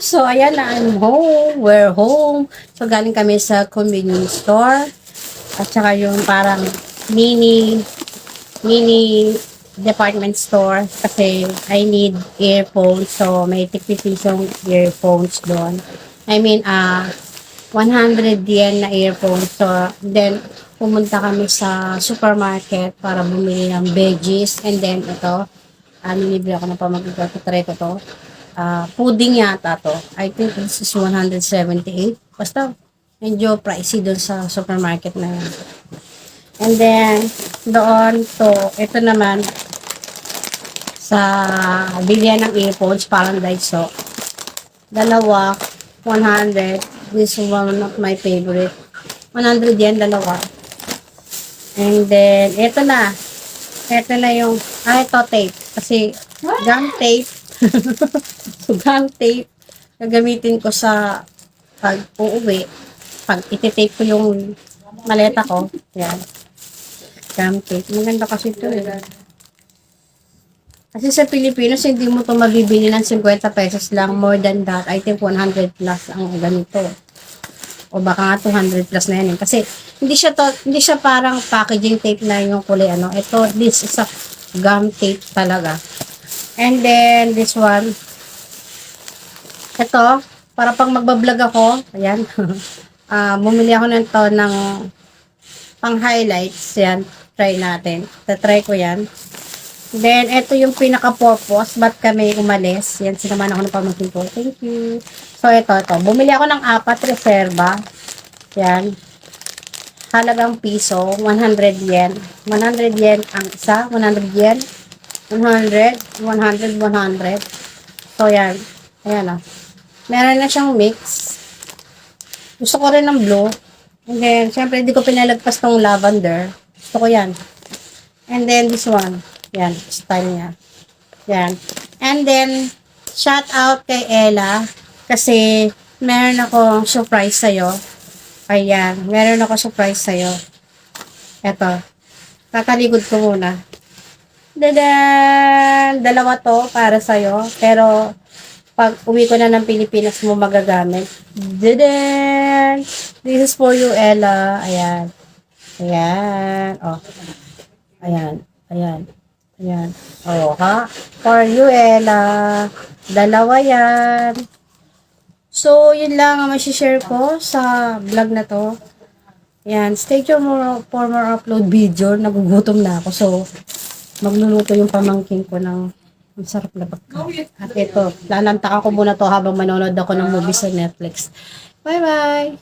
So, ayan na, I'm home. We're home. So, galing kami sa convenience store. At saka yung parang mini department store. Kasi I need earphones. So, may tig-pisong earphones doon. I mean, 100 yen na earphones. So, then, pumunta kami sa supermarket para bumili ng veggies. And then, ito, nilibili ako ng pamagkakot. Try ko to. Pudding yata to. I think this is 178. Basta, medyo pricey doon sa supermarket na yan. And then, doon to, ito naman, sa bilihan ng earphones, parang Daiso. Dalawa, 100. This is one of my favorite. 100 yen, dalawa. And then, ito na. Ito na yung, ito tape. Kasi, gum tape. So, gum tape. Gagamitin ko sa pag uuwi. Pag ititape ko yung maleta ko. Yan. Gum tape. Maganda kasi ito eh. Kasi sa Pilipinas, hindi mo ito mabibili ng 50 pesos lang. More than that, I think 100 plus ang ganito. O baka nga 200 plus na yan eh. Kasi hindi siya parang packaging tape na yung kulay ano. Ito, this is a gum tape talaga. And then, this one. Ito, para pag magbablog ako, ayan. Bumili ako nito ng pang highlights. Yan, try natin. Tatry ko yan. Then, ito yung pinaka-purpose. Ba't kami umalis? Yan, sinamahan ako ng pamangkin ko. Thank you. So, ito. Bumili ako ng 4 reserva. Yan. Halagang piso. 100 yen. 100 yen ang isa. 100 yen. 100. 100. 100. So, yan. Ayan o. Meron na siyang mix. Gusto ko rin ng blue. And then, syempre, hindi ko pinalagpas tong lavender. Gusto ko yan. And then, this one. Yan, style niya. Yan. And then, shout out kay Ella. Kasi, meron akong surprise sa'yo. Ayan. Meron ako surprise sa'yo. Eto. Tataligod ko muna. Dadan! Dalawa to para sa'yo. Pero, pag uwi ko na ng Pilipinas mo magagamit. Dadan! This is for you, Ella. Ayan. Ayan. Oh. Ayan. Ayan. Ayan. Oh, ha? For you, Ella. Dalawa yan. So, yun lang ang share ko sa vlog na to. Ayan. Stay tuned for more upload video. Nagugutom na ako. So, magluluto yung pamangkin ko ng masarap na pagkain. At ito, lalantakan ko muna to habang manonood ako ng movie sa Netflix. Bye-bye!